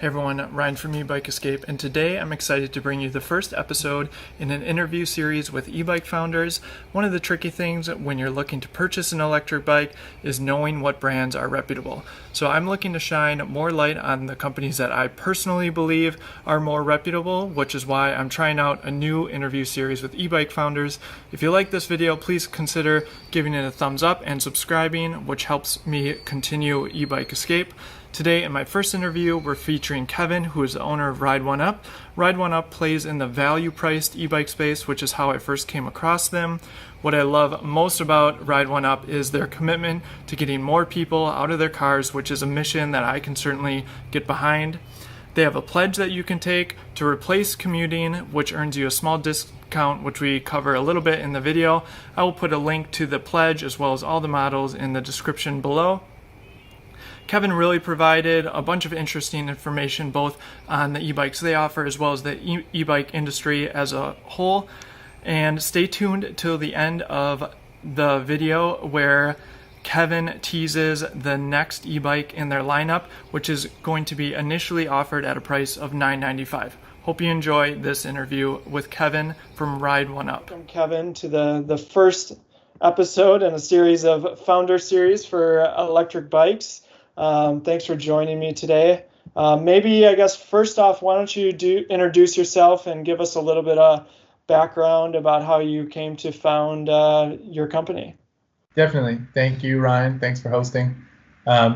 Hey everyone, Ryan from Ebike Escape, and today I'm excited to bring you the first episode in an interview series with e-bike founders. One of the tricky things when you're looking to purchase an electric bike is knowing what brands are reputable. So I'm looking to shine more light on the companies that I personally believe are more reputable, which is why I'm trying out a new interview series with e-bike founders. If you like this video, please consider giving it a thumbs up and subscribing, which helps me continue Ebike Escape. Today, in my first interview, we're featuring Kevin, who is the owner of Ride1Up. Ride1Up plays in the value-priced e-bike space, which is how I first came across them. What I love most about Ride1Up is their commitment to getting more people out of their cars, which is a mission that I can certainly get behind. They have a pledge that you can take to replace commuting, which earns you a small discount, which we cover a little bit in the video. I will put a link to the pledge as well as all the models in the description below. Kevin really provided a bunch of interesting information both on the e-bikes they offer as well as the e-bike industry as a whole. And stay tuned till the end of the video where Kevin teases the next e-bike in their lineup, which is going to be initially offered at a price of $995. Hope you enjoy this interview with Kevin from Ride1Up. Welcome, Kevin, to the first episode in a series of founder series for electric bikes. Thanks for joining me today. Maybe, I guess, first off, why don't you introduce yourself and give us a little bit of background about how you came to found your company. Definitely. Thank you, Ryan. Thanks for hosting.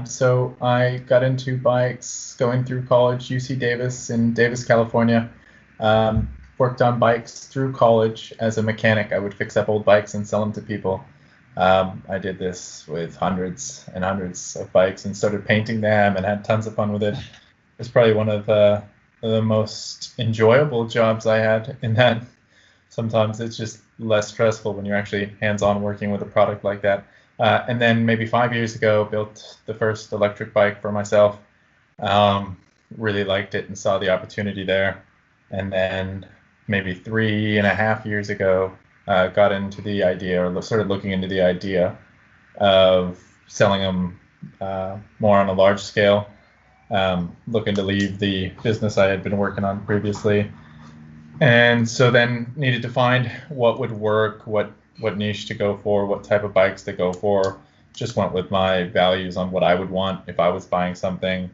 So I got into bikes going through college, UC Davis in Davis, California. Worked on bikes through college as a mechanic. I would fix up old bikes and sell them to people. I did this with hundreds and hundreds of bikes and started painting them and had tons of fun with it. It's probably one of the most enjoyable jobs I had in that. Sometimes it's just less stressful when you're actually hands-on working with a product like that. And then maybe 5 years ago, built the first electric bike for myself. Really liked it and saw the opportunity there. And then maybe 3.5 years ago, got into the idea, or started looking into the idea of selling them more on a large scale, looking to leave the business I had been working on previously. And so then needed to find what would work, what niche to go for, what type of bikes to go for. Just went with my values on what I would want if I was buying something,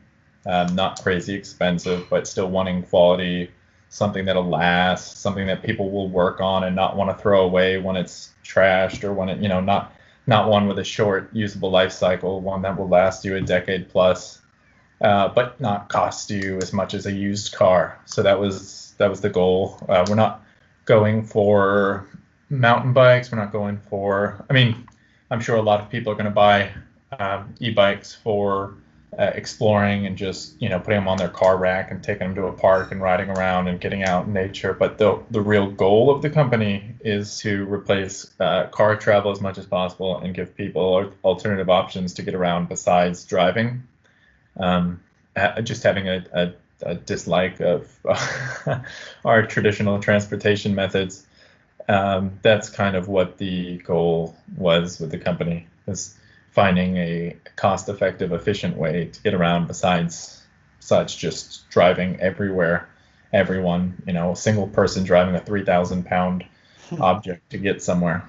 not crazy expensive, but still wanting quality, something that'll last, something that people will work on and not want to throw away when it's trashed, or when it, not one with a short usable life cycle, one that will last you a decade plus, but not cost you as much as a used car. So that was the goal. We're not going for mountain bikes. We're not going for, I'm sure a lot of people are going to buy e-bikes for exploring and just putting them on their car rack and taking them to a park and riding around and getting out in nature. But the real goal of the company is to replace car travel as much as possible and give people alternative options to get around besides driving. Just having a dislike of our traditional transportation methods. That's kind of what the goal was with the company, is finding a cost-effective, efficient way to get around besides just driving everywhere. Everyone, a single person driving a 3,000-pound object to get somewhere,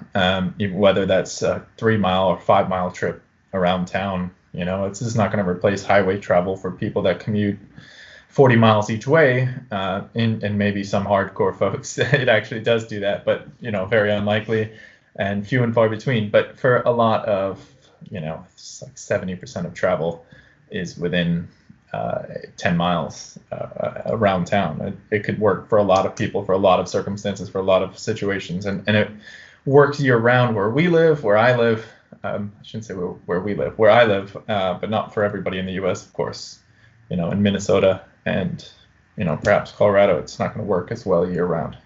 whether that's a 3-mile or 5-mile trip around town. It's just not going to replace highway travel for people that commute 40 miles each way, and maybe some hardcore folks. It actually does do that, but very unlikely and few and far between. But for a lot of, it's like 70% of travel is within 10 miles around town. It could work for a lot of people, for a lot of circumstances, for a lot of situations, and it works year round where I live. I shouldn't say where we live, where I live, but not for everybody in the U.S., of course. In Minnesota and, perhaps Colorado, it's not going to work as well year round.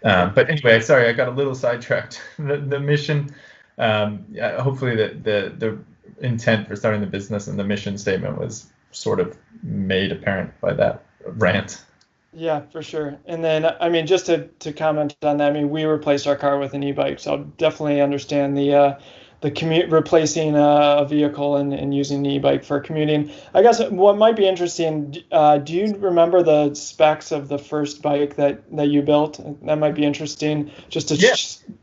But anyway, sorry, I got a little sidetracked. The mission, hopefully the intent for starting the business and the mission statement was sort of made apparent by that rant. Yeah, for sure. And then, just to comment on that, we replaced our car with an e-bike, so I'll definitely understand the the commute, replacing a vehicle and using an e-bike for commuting. I guess what might be interesting, do you remember the specs of the first bike that you built? That might be interesting, just to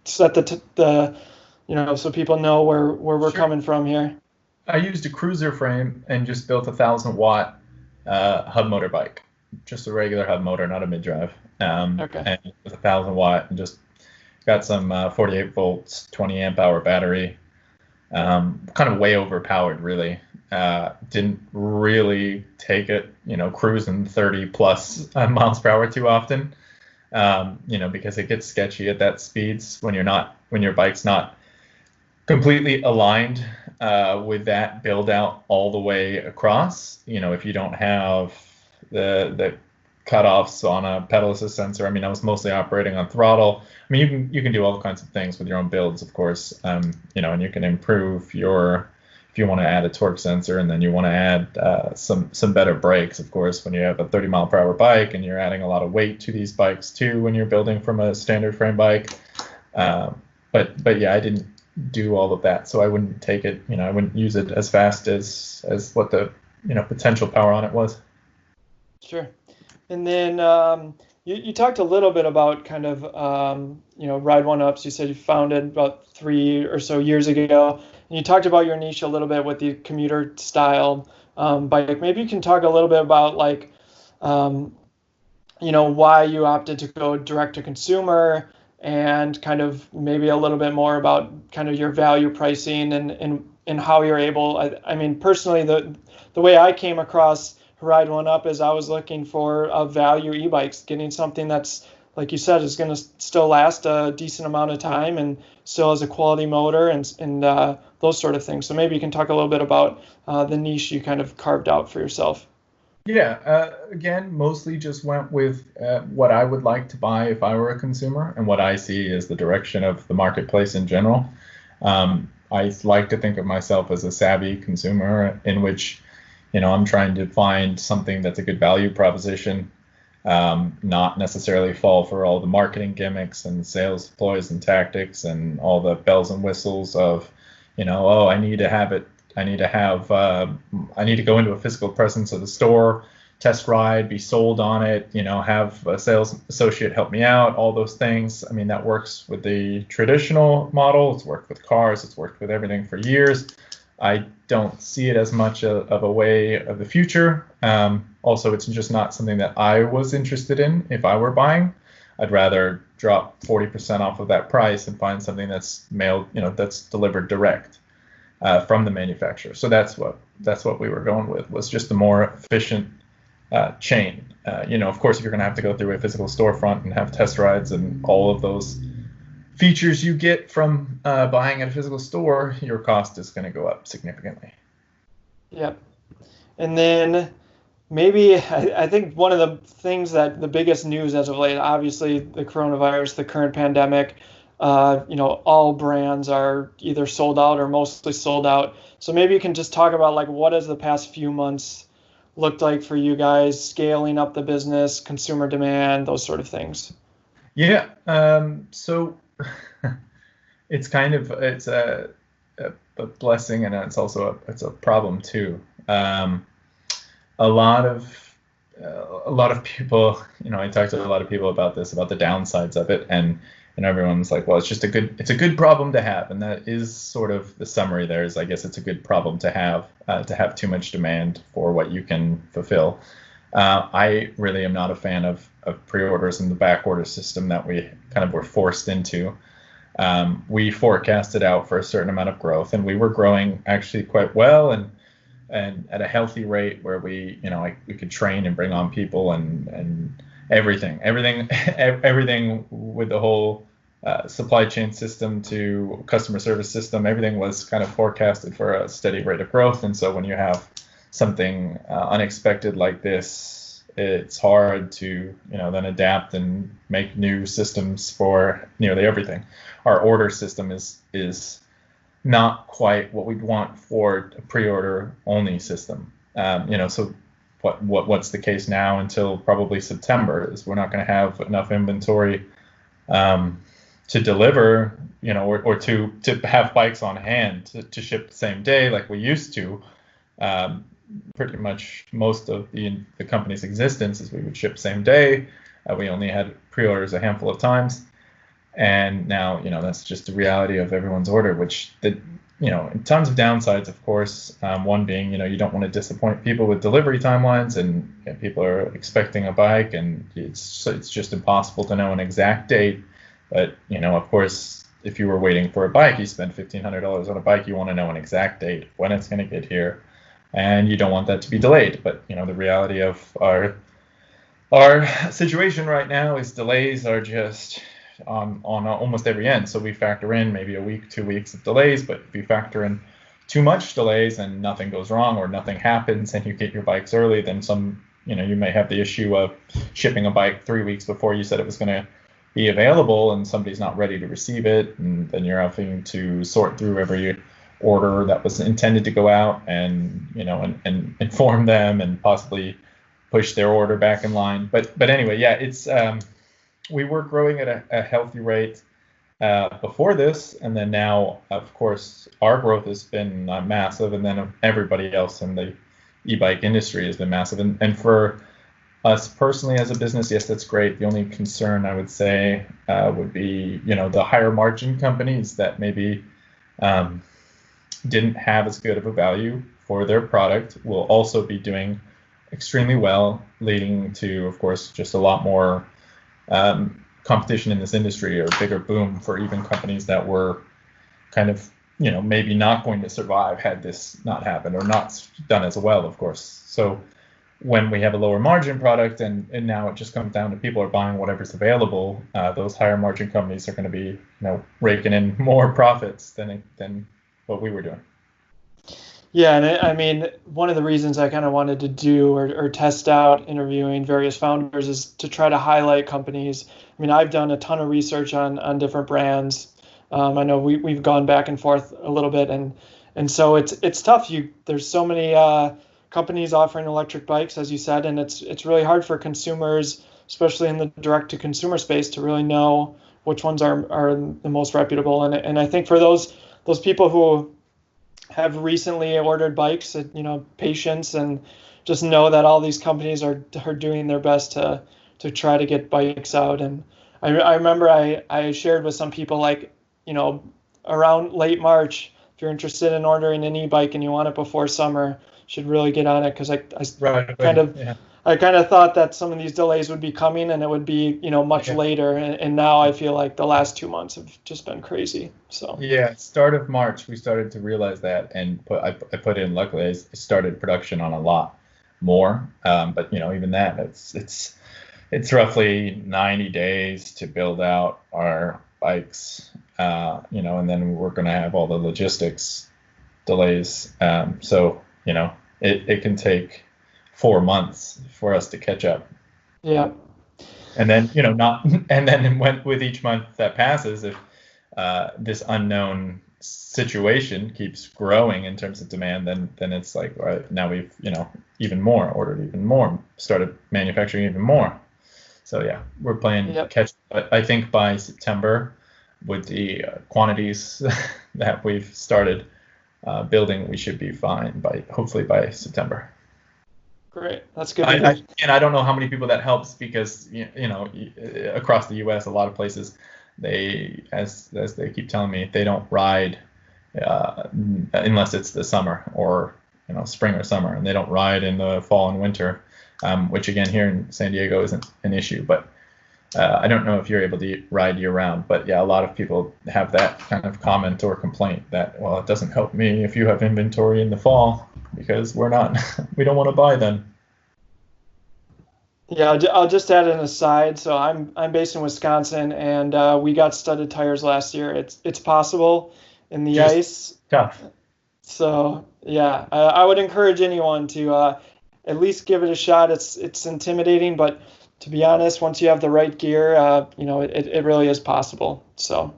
set the so people know where we're coming from here. I used a cruiser frame and just built a 1,000-watt hub motor bike, just a regular hub motor, not a mid-drive. Okay. And with 1,000-watt, and just got some 48 volts, 20 amp hour battery. Kind of way overpowered, really. Didn't really take it, cruising 30 plus miles per hour too often. Because it gets sketchy at that speeds when your bike's not completely aligned with that build out all the way across. If you don't have the cutoffs on a pedal assist sensor. I was mostly operating on throttle. You can do all kinds of things with your own builds, of course. And you can improve if you want to add a torque sensor, and then you want to add some better brakes, of course, when you have a 30 mile per hour bike and you're adding a lot of weight to these bikes too when you're building from a standard frame bike. But yeah, I didn't do all of that, so I wouldn't take it. I wouldn't use it as fast as what the potential power on it was. Sure. And then you talked a little bit about kind of, Ride1Ups. You said you founded about 3 or so years ago. And you talked about your niche a little bit with the commuter style bike. Maybe you can talk a little bit about why you opted to go direct to consumer, and kind of maybe a little bit more about kind of your value pricing and how you're able. Personally, the way I came across Ride1Up is I was looking for a value e-bikes, getting something that's, like you said, is going to still last a decent amount of time and still has a quality motor and those sort of things. So maybe you can talk a little bit about the niche you kind of carved out for yourself. Yeah, again, mostly just went with what I would like to buy if I were a consumer, and what I see as the direction of the marketplace in general. I like to think of myself as a savvy consumer, in which I'm trying to find something that's a good value proposition, not necessarily fall for all the marketing gimmicks and sales ploys and tactics and all the bells and whistles of, I need to have it. I need to go into a physical presence of the store, test ride, be sold on it, have a sales associate help me out, all those things. That works with the traditional model. It's worked with cars. It's worked with everything for years. I don't see it as much of a way of the future. Also, it's just not something that I was interested in if I were buying. I'd rather drop 40% off of that price and find something that's mailed, that's delivered direct from the manufacturer. So that's what we were going with, was just a more efficient chain. Of course, if you're going to have to go through a physical storefront and have test rides and all of those features you get from buying at a physical store, your cost is going to go up significantly. Yep. And then maybe I think one of the things that the biggest news as of late, obviously the coronavirus, the current pandemic, all brands are either sold out or mostly sold out. So maybe you can just talk about what has the past few months looked like for you guys, scaling up the business, consumer demand, those sort of things. Yeah. So it's a blessing, and it's also a problem too. A lot of people, I talked to a lot of people about this, about the downsides of it, and everyone's like, well, it's a good problem to have, and that is sort of the summary there. Is, I guess, it's a good problem to have too much demand for what you can fulfill. I really am not a fan of pre-orders and the back order system that we kind of were forced into. We forecasted out for a certain amount of growth, and we were growing actually quite well and at a healthy rate where we could train and bring on people and everything with the whole supply chain system to customer service system. Everything was kind of forecasted for a steady rate of growth. And so when you have something unexpected like this, it's hard to then adapt and make new systems for nearly everything. Our order system is not quite what we'd want for a pre-order only system. So what's the case now until probably September is we're not going to have enough inventory to deliver or to have bikes on hand to ship the same day like we used to. Pretty much most of the company's existence is we would ship same day. We only had pre-orders a handful of times, and now that's just the reality of everyone's order. Which tons of downsides, of course. One being you don't want to disappoint people with delivery timelines, and people are expecting a bike, and it's just impossible to know an exact date. But of course, if you were waiting for a bike, you spend $1,500 on a bike, you want to know an exact date when it's going to get here, and you don't want that to be delayed. But the reality of our situation right now is delays are just on almost every end. So we factor in maybe a week, 2 weeks of delays, but if you factor in too much delays and nothing goes wrong or nothing happens and you get your bikes early, then you may have the issue of shipping a bike 3 weeks before you said it was going to be available, and somebody's not ready to receive it, and then you're having to sort through every order that was intended to go out, and and inform them and possibly push their order back in line. But anyway, yeah, it's we were growing at a healthy rate before this, and then now, of course, our growth has been massive, and then everybody else in the e-bike industry has been massive, and for us personally as a business, yes, that's great. The only concern I would say would be, the higher margin companies that maybe didn't have as good of a value for their product will also be doing extremely well, leading to, of course, just a lot more competition in this industry, or a bigger boom for even companies that were kind of, maybe not going to survive had this not happened, or not done as well, of course. So when we have a lower margin product, and now it just comes down to people are buying whatever's available, those higher margin companies are going to be raking in more profits than what we were doing. Yeah, and I mean, one of the reasons I kind of wanted to do or test out interviewing various founders is to try to highlight companies. I mean, I've done a ton of research on different brands. I know we've gone back and forth a little bit, and so it's tough. There's so many companies offering electric bikes, as you said, and it's really hard for consumers, especially in the direct to consumer space, to really know which ones are the most reputable. And I think for those people who have recently ordered bikes, patience, and just know that all these companies are doing their best to try to get bikes out. And I remember I shared with some people, like, around late March, if you're interested in ordering an e-bike and you want it before summer, should really get on it, because I kind of thought that some of these delays would be coming, and it would be much later, and now I feel like the last 2 months have just been crazy. So yeah, start of March we started to realize that, and I put in, luckily I started production on a lot more, but even that, it's roughly 90 days to build out our bikes, and then we're going to have all the logistics delays, so it can take 4 months for us to catch up. Yeah. And then, and then with each month that passes, if this unknown situation keeps growing in terms of demand, then it's like, all right, now we've, even more, ordered even more, started manufacturing even more. So yeah, we're playing catch. But I think by September, with the quantities that we've started building, we should be fine hopefully by September. Great, that's good. And I don't know how many people that helps, because across the U.S., a lot of places, they, as they keep telling me, they don't ride unless it's the summer, or spring or summer, and they don't ride in the fall and winter, which again here in San Diego isn't an issue. But I don't know if you're able to ride year round, but yeah, a lot of people have that kind of comment or complaint that, well, it doesn't help me if you have inventory in the fall, because we don't want to buy then. Yeah, I'll just add an aside. So I'm based in Wisconsin, and we got studded tires last year. It's possible in the just ice. Tough. So yeah, I would encourage anyone to at least give it a shot. It's intimidating, but to be honest, once you have the right gear, it really is possible. So,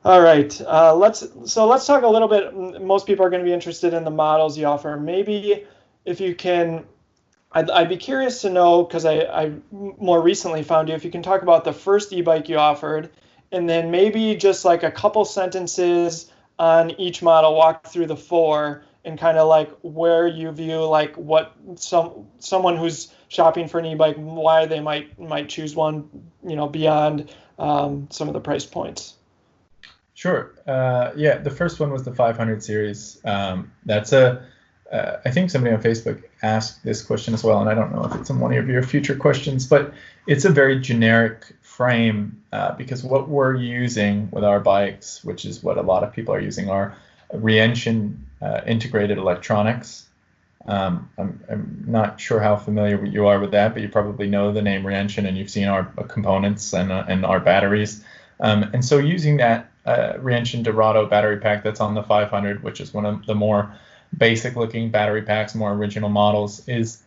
all right, let's talk a little bit. Most people are going to be interested in the models you offer. Maybe if you can, I'd be curious to know, because I more recently found you, if you can talk about the first e-bike you offered, and then maybe just like a couple sentences on each model, walk through the four, and kind of like where you view like what someone who's shopping for an e-bike, why they might choose one, beyond some of the price points. Sure. Yeah, the first one was the 500 series. I think somebody on Facebook asked this question as well, and I don't know if it's in one of your future questions, but it's a very generic frame because what we're using with our bikes, which is what a lot of people are using, are re-engine integrated electronics. I'm not sure how familiar you are with that, but you probably know the name re-engine, and you've seen our components and our batteries. And so using that re-engine Dorado battery pack that's on the 500, which is one of the more basic looking battery packs, more original models, is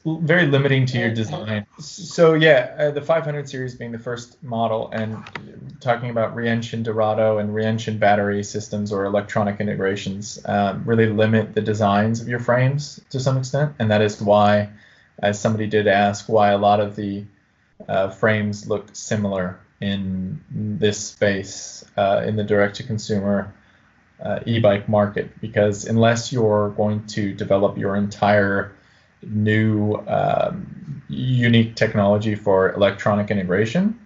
very limiting to your design. So yeah, the 500 series being the first model, and talking about re-engine Dorado and re-engine battery systems or electronic integrations really limit the designs of your frames to some extent, and that is why, as somebody did ask, why a lot of the frames look similar in this space in the direct-to-consumer e-bike market, because unless you're going to develop your entire new unique technology for electronic integration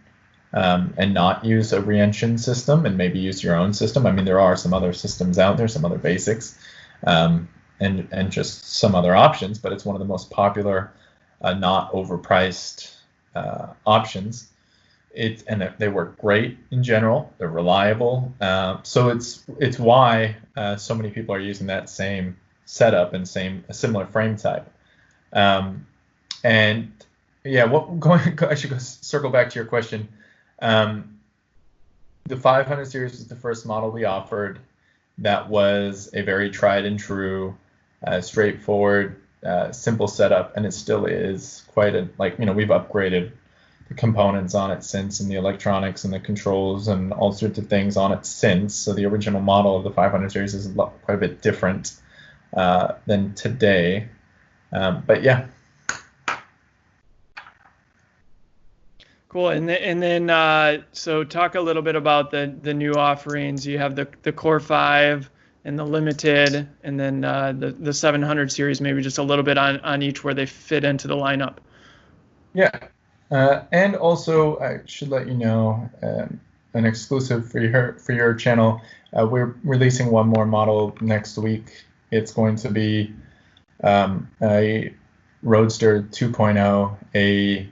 and not use a re-engine system and maybe use your own system. I mean, there are some other systems out there, some other basics, and just some other options, but it's one of the most popular, not overpriced options. And they work great in general. They're reliable. So it's why so many people are using that same setup and a similar frame type. And yeah, I should go circle back to your question. The 500 series was the first model we offered that was a very tried and true, straightforward, simple setup, and it still is quite we've upgraded the components on it since, and the electronics and the controls and all sorts of things on it since. So the original model of the 500 series is quite a bit different than today. But yeah. Cool. And then so talk a little bit about the new offerings. You have the Core 5 and the Limited, and then the 700 series, maybe just a little bit on each where they fit into the lineup. Yeah. And also, I should let you know, an exclusive for your channel. We're releasing one more model next week. It's going to be a Roadster 2.0, a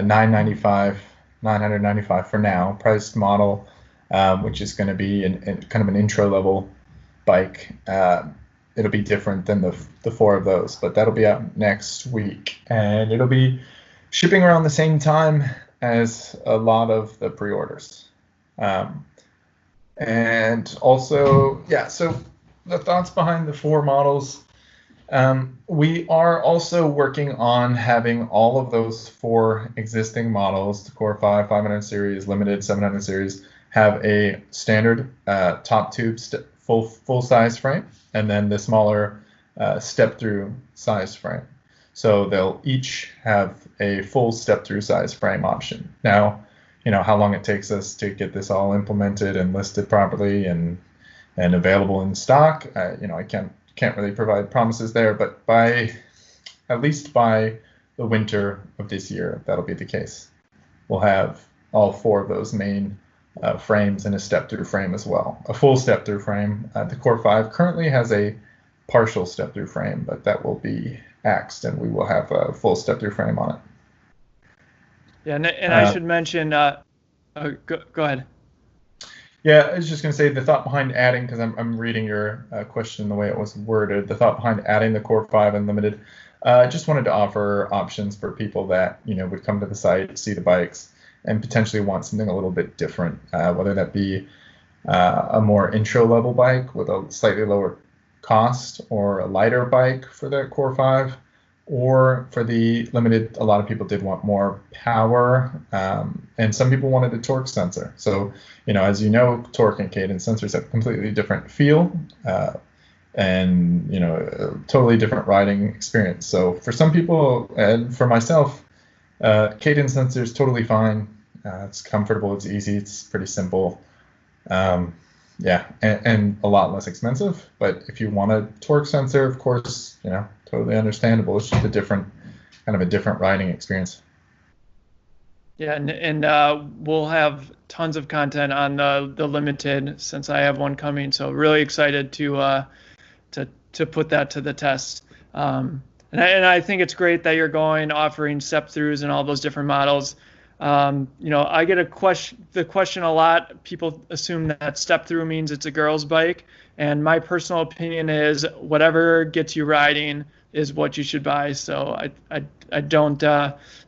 995 for now, priced model, which is going to be kind of an intro level bike. It'll be different than the four of those, but that'll be out next week, and it'll be shipping around the same time as a lot of the pre-orders. And also, yeah, so the thoughts behind the four models, we are also working on having all of those four existing models, the Core 5, 500 series, Limited, 700 series, have a standard top tube full size frame, and then the smaller step-through size frame. So they'll each have a full step-through size frame option. Now, how long it takes us to get this all implemented and listed properly and available in stock, I can't really provide promises there, but at least by the winter of this year, that'll be the case. We'll have all four of those main frames and a step-through frame as well. A full step-through frame. The Core 5 currently has a partial step-through frame, but that will be axed, and we will have a full step-through frame on it. Yeah, and I should mention. Go ahead. Yeah, I was just going to say the thought behind adding, because I'm reading your question the way it was worded. The thought behind adding the Core 5 and Limited, just wanted to offer options for people that would come to the site, see the bikes, and potentially want something a little bit different, whether that be a more intro level bike with a slightly lower cost, or a lighter bike for the Core 5, or for the Limited, a lot of people did want more power, and some people wanted a torque sensor. So, as you know, torque and cadence sensors have a completely different feel, and a totally different riding experience. So for some people, and for myself, cadence sensor is totally fine. It's comfortable. It's easy. It's pretty simple. Yeah, and a lot less expensive. But if you want a torque sensor, of course, totally understandable. It's just a different riding experience. Yeah, and we'll have tons of content on the limited, since I have one coming. So really excited to put that to the test. And I think it's great that you're offering step throughs and all those different models. I get the question a lot. People assume that step through means it's a girl's bike, and my personal opinion is whatever gets you riding is what you should buy. So I don't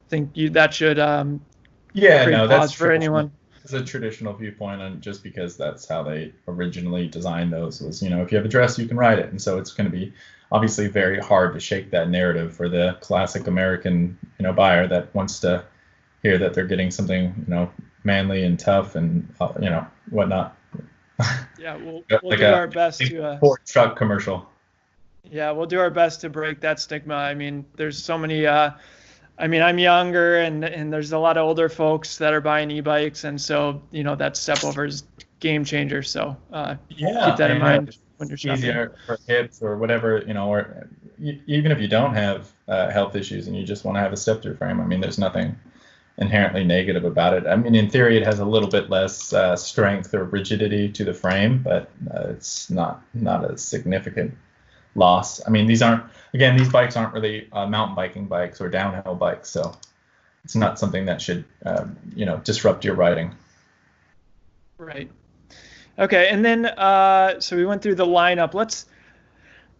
think that should create pause for anyone. It's a traditional viewpoint, and just because that's how they originally designed those was, if you have a dress, you can ride it, and so it's going to be obviously very hard to shake that narrative for the classic American, buyer that wants to hear that they're getting something, manly and tough and whatnot. Yeah, we'll do our best to Ford truck commercial. Yeah, we'll do our best to break that stigma. I mean, there's so many. I'm younger, and there's a lot of older folks that are buying e-bikes, and so that step over is game changer. So keep that in mind when you're shopping. Easier for hips or whatever, or even if you don't have health issues and you just want to have a step through frame. I mean, there's nothing inherently negative about it. I mean, in theory, it has a little bit less strength or rigidity to the frame, but it's not a significant loss. I mean, these bikes aren't really mountain biking bikes or downhill bikes, so it's not something that should disrupt your riding. Right. Okay, and then so we went through the lineup.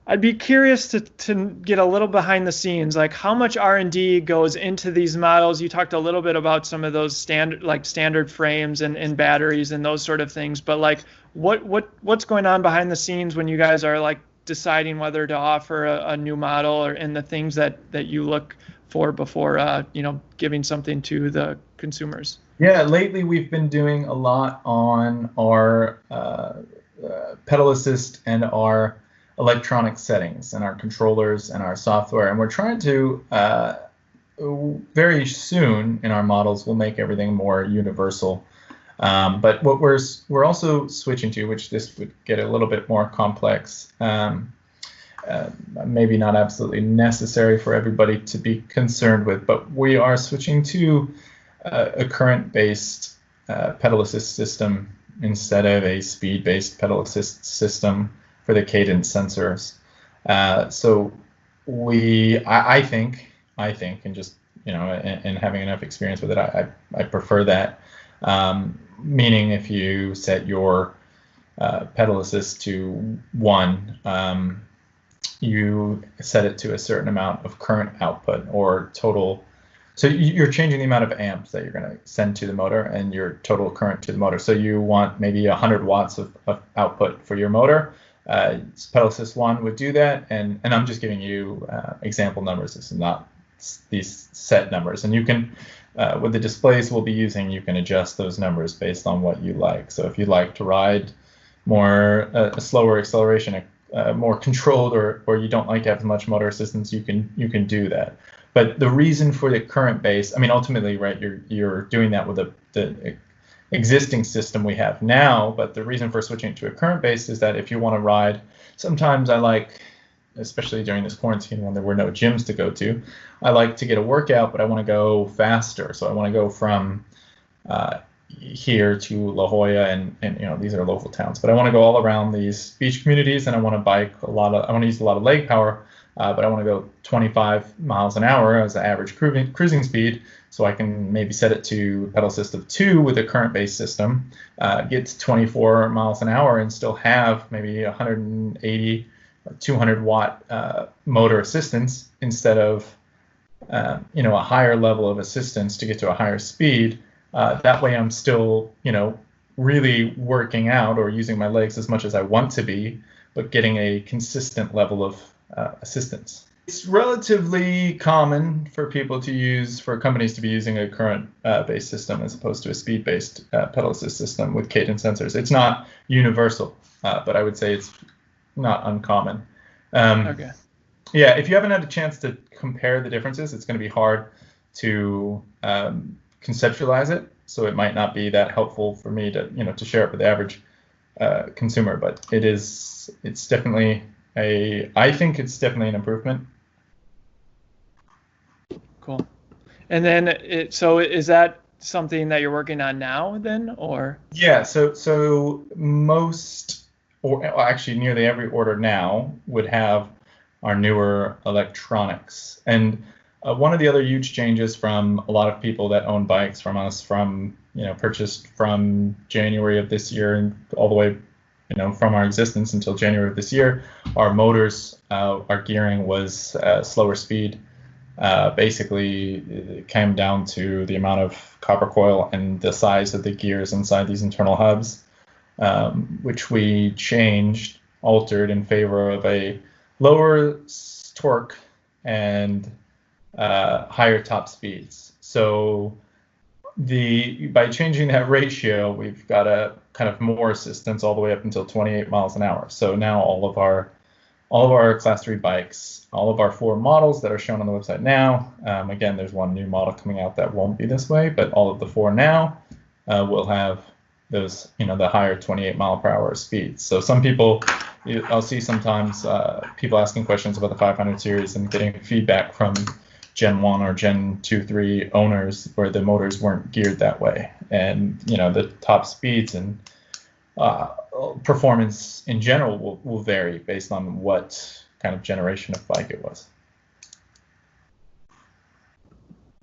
I'd be curious to get a little behind the scenes, like how much R&D goes into these models. You talked a little bit about some of those standard frames and batteries and those sort of things, but like what's going on behind the scenes when you guys are like deciding whether to offer a new model, and the things that you look for before giving something to the consumers? Yeah, lately we've been doing a lot on our pedal assist and our electronic settings and our controllers and our software, and we're trying to very soon in our models we'll make everything more universal. But what we're also switching to, which this would get a little bit more complex, maybe not absolutely necessary for everybody to be concerned with, but we are switching to a current-based pedal assist system instead of a speed-based pedal assist system for the cadence sensors. So I think, and just and having enough experience with it, I prefer that. Meaning, if you set your pedal assist to 1, you set it to a certain amount of current output or total. So you're changing the amount of amps that you're going to send to the motor and your total current to the motor. So you want maybe 100 watts of output for your motor. Pedal assist 1 would do that, and I'm just giving you example numbers. This is not these set numbers, and you can with the displays we'll be using, you can adjust those numbers based on what you like. So if you like to ride more a slower acceleration, more controlled, or you don't like to have as much motor assistance, you can do that. But the reason for the current base, I mean, ultimately, right, you're doing that with the existing system we have now. But the reason for switching to a current base is that if you want to ride, sometimes I like, especially during this quarantine when there were no gyms to go to, I like to get a workout, but I want to go faster. So I want to go from here to La Jolla, and these are local towns, but I want to go all around these beach communities, and I want to I want to use a lot of leg power, but I want to go 25 miles an hour as the average cruising speed. So I can maybe set it to pedal assist of 2 with a current based system, get to 24 miles an hour, and still have maybe 180 or 200 watt motor assistance instead of a higher level of assistance to get to a higher speed. That way I'm still, really working out or using my legs as much as I want to be, but getting a consistent level of assistance. It's relatively common for companies to be using a current-based system as opposed to a speed-based pedal assist system with cadence sensors. It's not universal, but I would say it's not uncommon. Okay. Yeah, if you haven't had a chance to compare the differences, it's going to be hard to conceptualize it. so it might not be that helpful for me to to share it with the average consumer. But it's definitely I think it's definitely an improvement. Cool. And then so is that something that you're working on now then, or? Yeah, so most, or actually nearly every order now would have our newer electronics. And one of the other huge changes from a lot of people that own bikes from us, purchased from January of this year and all the way, from our existence until January of this year, our motors, our gearing was slower speed. Basically, it came down to the amount of copper coil and the size of the gears inside these internal hubs, which we altered in favor of a lower torque and higher top speeds. So by changing that ratio, we've got a kind of more assistance all the way up until 28 miles an hour. So now all of our Class 3 bikes, all of our 4 models that are shown on the website now, again, there's one new model coming out that won't be this way, but all of the 4 now will have those, the higher 28 mile per hour speeds. So some people, I'll see sometimes people asking questions about the 500 series and getting feedback from Gen 1 or Gen 2, 3 owners where the motors weren't geared that way. And, the top speeds and performance in general will vary based on what kind of generation of bike it was.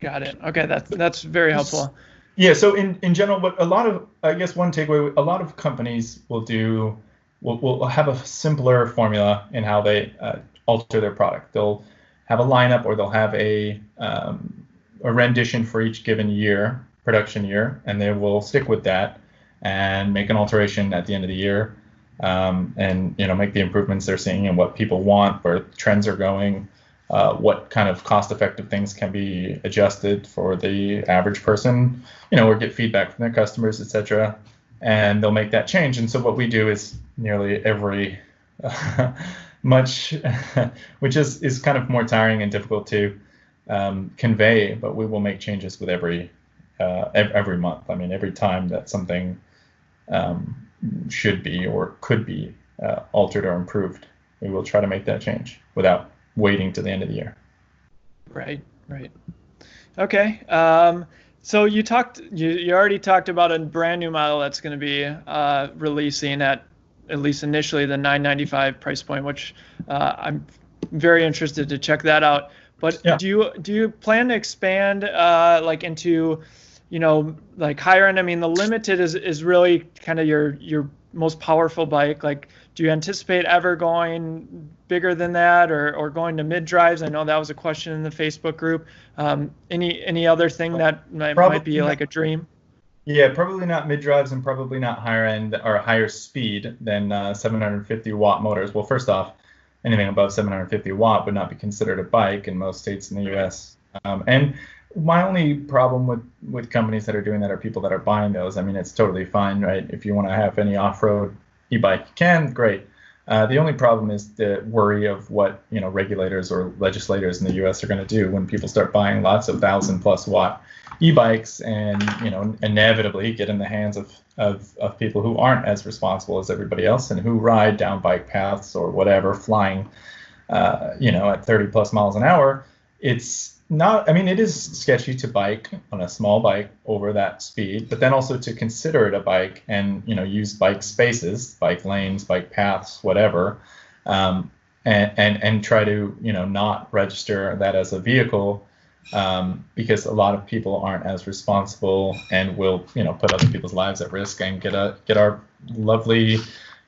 Got it. Okay, that's very helpful. Yeah, so in general, what I guess one takeaway, a lot of companies will have a simpler formula in how they alter their product. They'll have a lineup, or they'll have a rendition for each given year, production year, and they will stick with that and make an alteration at the end of the year, and make the improvements they're seeing and what people want, where trends are going, what kind of cost-effective things can be adjusted for the average person, or get feedback from their customers, etc. And they'll make that change. And so what we do is nearly every much, which is kind of more tiring and difficult to convey, but we will make changes with every month. I mean, every time that something should be or could be altered or improved, we will try to make that change without waiting to the end of the year. Right. Okay. So you already talked about a brand new model that's going to be releasing at least initially the $995 price point, which I'm very interested to check that out. But yeah. Do you plan to expand into higher end? I mean, the Limited is really kind of your most powerful bike. Like, do you anticipate ever going bigger than that, or going to mid drives? I know that was a question in the Facebook group. Any other thing that might be like a dream? Yeah, probably not mid drives, and probably not higher end or higher speed than 750 watt motors. Well, first off, anything above 750 watt would not be considered a bike in most states in the U.S. And my only problem with companies that are doing that are people that are buying those. I mean, it's totally fine, right? If you want to have any off-road e-bike, you can, great. The only problem is the worry of what regulators or legislators in the U.S. are going to do when people start buying lots of 1,000+ watt e-bikes, and inevitably get in the hands of people who aren't as responsible as everybody else, and who ride down bike paths or whatever, flying at 30+ miles an hour. It's not, I mean, it is sketchy to bike on a small bike over that speed, but then also to consider it a bike and use bike spaces, bike lanes, bike paths, whatever, and try to not register that as a vehicle, because a lot of people aren't as responsible and will put other people's lives at risk and get our lovely,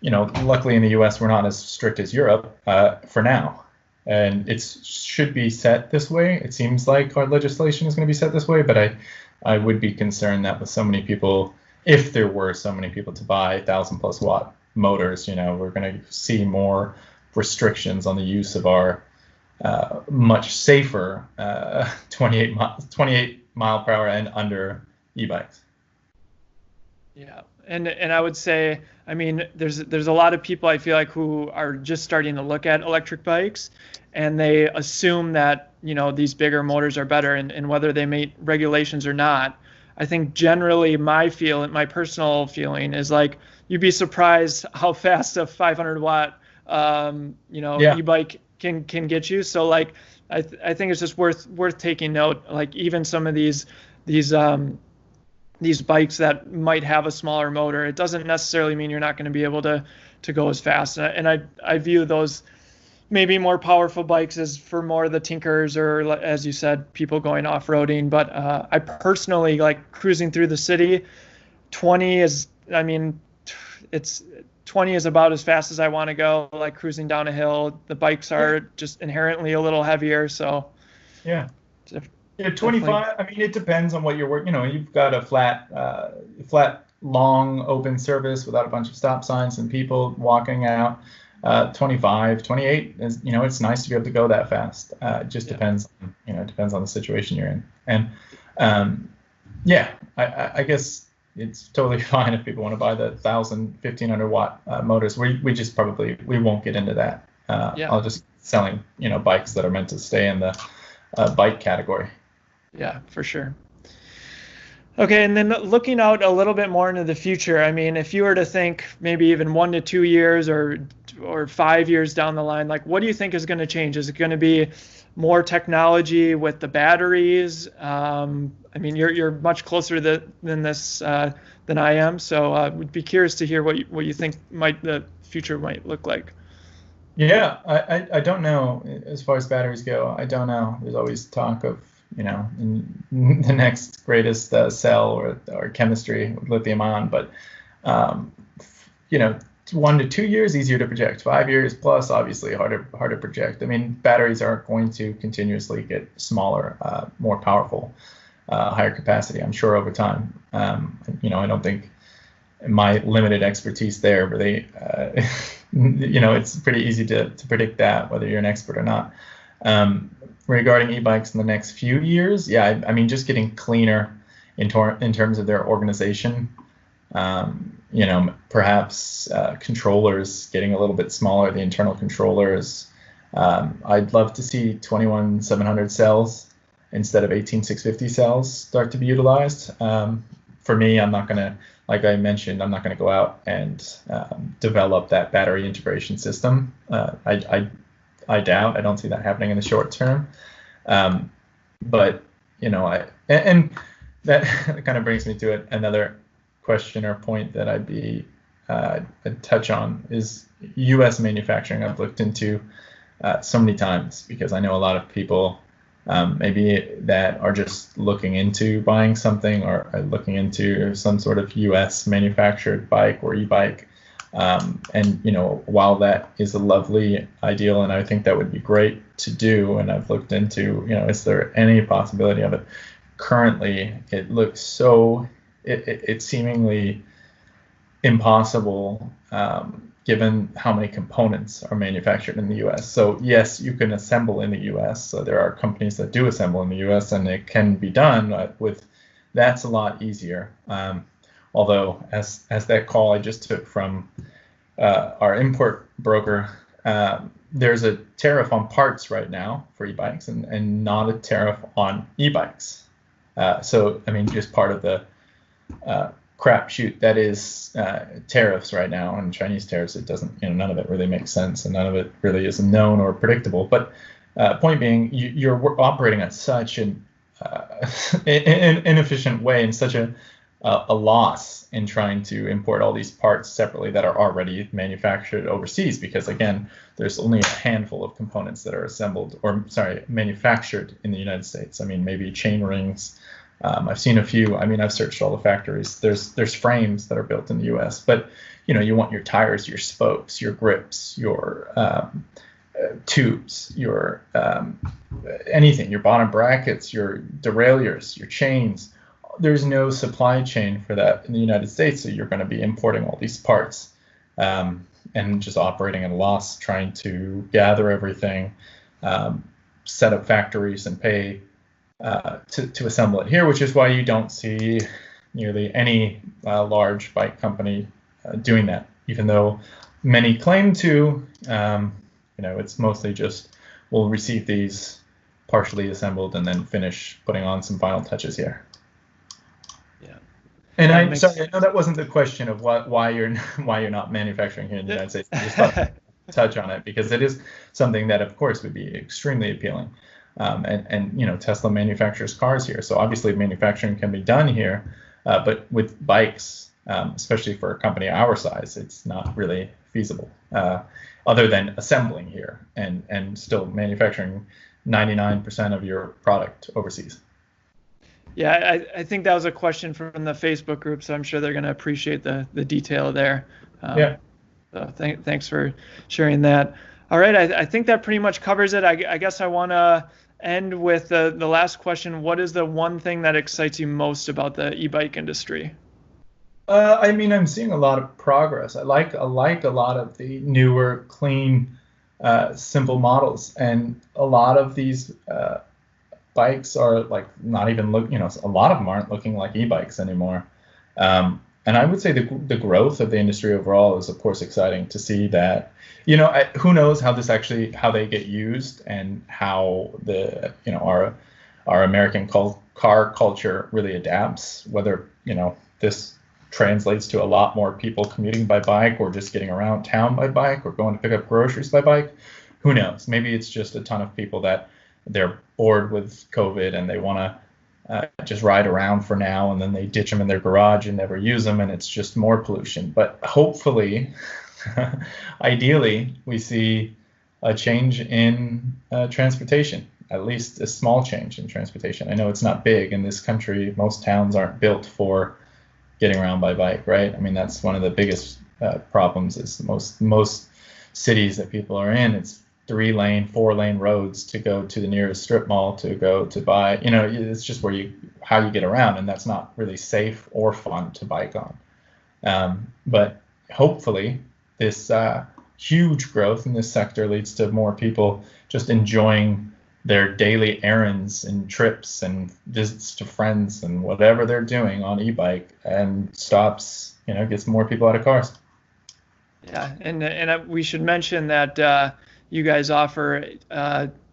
luckily in the U.S. we're not as strict as Europe for now. And it should be set this way. It seems like our legislation is going to be set this way, but I would be concerned that with so many people, if there were so many people to buy 1,000+ watt motors, we're going to see more restrictions on the use of our much safer 28 mile per hour and under e-bikes. Yeah. And I would say, I mean, there's a lot of people I feel like who are just starting to look at electric bikes, and they assume that these bigger motors are better, and whether they meet regulations or not. I think generally my personal feeling is like you'd be surprised how fast a 500 watt Yeah. e-bike can get you. So like I think it's just worth taking note. Like even some of these bikes that might have a smaller motor, it doesn't necessarily mean you're not going to be able to go as fast. And I view those maybe more powerful bikes as for more of the tinkers or, as you said, people going off-roading. But I personally like cruising through the city. 20 is, I mean, it's 20 is about as fast as I want to go. Like cruising down a hill, the bikes are just inherently a little heavier. So Yeah. Yeah, definitely. 25. I mean, it depends on what you're working. You've got a flat, long open surface without a bunch of stop signs and people walking out. 25, 28 is, it's nice to be able to go that fast. It just depends, it depends on the situation you're in. And yeah, I guess it's totally fine if people want to buy the 1,500 watt motors. We just we won't get into that. I'll just selling, bikes that are meant to stay in the bike category. Yeah, for sure. Okay, and then looking out a little bit more into the future, I mean, if you were to think maybe even 1 to 2 years or 5 years down the line, like what do you think is going to change? Is it going to be more technology with the batteries? I mean, you're much closer than this than I am, so would be curious to hear what you think the future might look like. Yeah, I don't know as far as batteries go. I don't know. There's always talk of, the next greatest cell or chemistry with lithium ion, but 1 to 2 years easier to project. 5 years plus obviously harder to project. I mean, batteries are going to continuously get smaller, more powerful, higher capacity, I'm sure, over time. I don't think my limited expertise there really it's pretty easy to predict that, whether you're an expert or not. Regarding e-bikes in the next few years, I mean, just getting cleaner in terms of their organization. Perhaps controllers getting a little bit smaller, the internal controllers. I'd love to see 21,700 cells instead of 18,650 cells start to be utilized. For me, I'm not going to, like I mentioned, I'm not going to go out and develop that battery integration system. I doubt. I don't see that happening in the short term. But and that kind of brings me to another question or point that I'd touch on is U.S. manufacturing. I've looked into so many times because I know a lot of people maybe that are just looking into buying something or are looking into some sort of U.S. manufactured bike or e-bike. And while that is a lovely ideal, and I think that would be great to do, and I've looked into, is there any possibility of it? Currently, it looks so, it's seemingly impossible, given how many components are manufactured in the U.S. So yes, you can assemble in the U.S. So there are companies that do assemble in the U.S. and it can be done that's a lot easier. Although, as that call I just took from our import broker, there's a tariff on parts right now for e-bikes and not a tariff on e-bikes. So, I mean, just part of the crapshoot that is tariffs right now, and Chinese tariffs, it doesn't, none of it really makes sense and none of it really is known or predictable. But point being, you're operating at such an inefficient way, in such a loss in trying to import all these parts separately that are already manufactured overseas, because again, there's only a handful of components that are manufactured in the United States. I mean, maybe chain rings. I've seen a few. I mean, I've searched all the factories. There's frames that are built in the U.S., but you want your tires, your spokes, your grips, your tubes, your anything, your bottom brackets, your derailleurs, your chains. There's no supply chain for that in the United States, so you're going to be importing all these parts and just operating at a loss, trying to gather everything, set up factories, and pay to assemble it here, which is why you don't see nearly any large bike company doing that, even though many claim to. It's mostly just we'll receive these partially assembled and then finish putting on some final touches here. And sorry, I know that wasn't the question of why you're why you're not manufacturing here in the United States. I just thought to touch on it because it is something that, of course, would be extremely appealing. And you know, Tesla manufactures cars here, so obviously manufacturing can be done here. But with bikes, especially for a company our size, it's not really feasible. Other than assembling here and still manufacturing 99% of your product overseas. Yeah, I think that was a question from the Facebook group, so I'm sure they're going to appreciate the detail there. Yeah. So thanks for sharing that. All right, I think that pretty much covers it. I guess I want to end with the last question. What is the one thing that excites you most about the e-bike industry? I mean, I'm seeing a lot of progress. I like a lot of the newer, clean, simple models, and a lot of these bikes are like not even a lot of them aren't looking like e-bikes anymore. And I would say the growth of the industry overall is, of course, exciting to see that. You know, who knows how they get used and how our American car culture really adapts. Whether this translates to a lot more people commuting by bike or just getting around town by bike or going to pick up groceries by bike. Who knows? Maybe it's just a ton of people that they're bored with COVID and they want to just ride around for now, and then they ditch them in their garage and never use them, and it's just more pollution. But hopefully, ideally, we see a change in transportation, at least a small change in transportation. I know it's not big in this country. Most towns aren't built for getting around by bike, right? I mean, that's one of the biggest problems is most cities that people are in, it's 3-lane, 4-lane roads to go to the nearest strip mall to go to buy. It's just how you get around, and that's not really safe or fun to bike on. But hopefully, this huge growth in this sector leads to more people just enjoying their daily errands and trips and visits to friends and whatever they're doing on e-bike, and gets more people out of cars. Yeah, and we should mention that you guys offer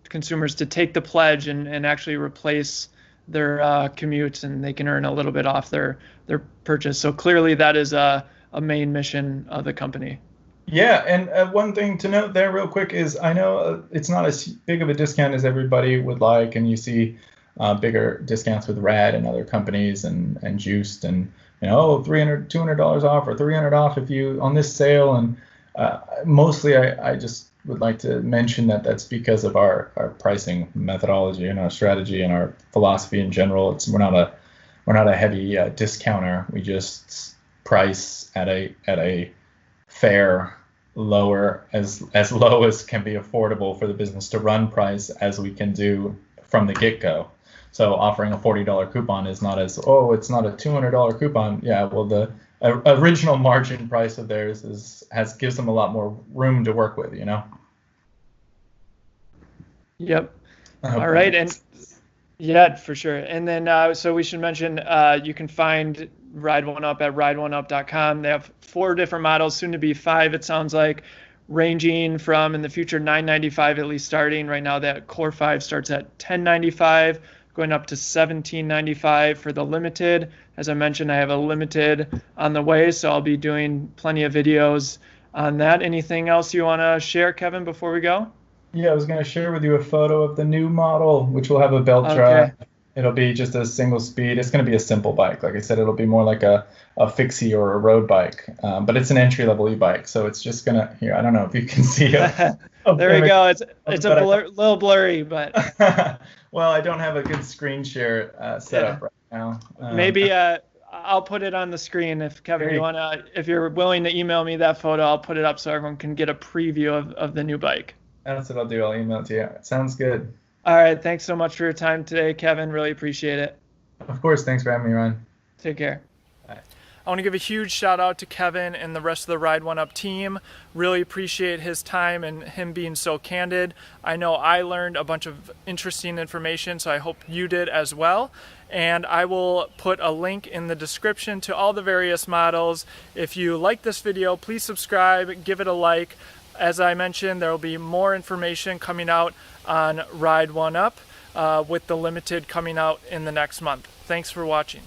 consumers to take the pledge and actually replace their commutes, and they can earn a little bit off their purchase. So clearly that is a main mission of the company. Yeah, and one thing to note there real quick is I know it's not as big of a discount as everybody would like, and you see bigger discounts with Rad and other companies and Juiced and $300, $200 off or $300 off if you on this sale. And mostly I just would like to mention that that's because of our pricing methodology and our strategy and our philosophy in general. We're not a heavy discounter. We just price at a fair, lower, as low as can be affordable for the business to run price as we can do from the get-go. So offering a $40 coupon is not it's not a $200 coupon. Yeah, well, the original margin price of theirs gives them a lot more room to work with, Yep. All right, and yeah, for sure. And then so we should mention you can find Ride1Up at ride1up.com. They have 4 different models, soon to be 5, it sounds like, ranging from in the future $995 at least starting. Right now that Core 5 starts at $1095, going up to $1795 for the Limited. As I mentioned, I have a Limited on the way, so I'll be doing plenty of videos on that. Anything else you want to share, Kevin, before we go? Yeah, I was going to share with you a photo of the new model, which will have a belt drive. It'll be just a single speed. It's going to be a simple bike. Like I said, it'll be more like a fixie or a road bike. But it's an entry-level e-bike, so it's just going to, here, I don't know if you can see it. There we go. It's a little blurry, but. Well, I don't have a good screen share set up right now. Maybe I'll put it on the screen if Kevin, if you're willing to email me that photo, I'll put it up so everyone can get a preview of the new bike. That's what I'll do. I'll email it to you. It sounds good. All right. Thanks so much for your time today, Kevin. Really appreciate it. Of course. Thanks for having me, Ryan. Take care. Bye. I want to give a huge shout out to Kevin and the rest of the Ride1Up team. Really appreciate his time and him being so candid. I know I learned a bunch of interesting information, so I hope you did as well. And I will put a link in the description to all the various models. If you like this video, please subscribe, give it a like. As I mentioned, there will be more information coming out on Ride1Up with the Limited coming out in the next month. Thanks for watching.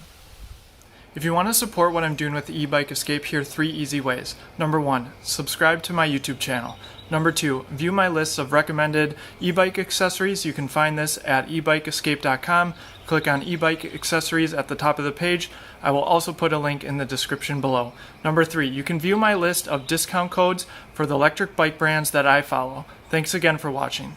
If you want to support what I'm doing with the e-bike escape, here are 3 easy ways. Number 1, subscribe to my YouTube channel. Number 2, view my list of recommended e-bike accessories. You can find this at ebikeescape.com. Click on e-bike accessories at the top of the page. I will also put a link in the description below. Number 3, you can view my list of discount codes for the electric bike brands that I follow. Thanks again for watching.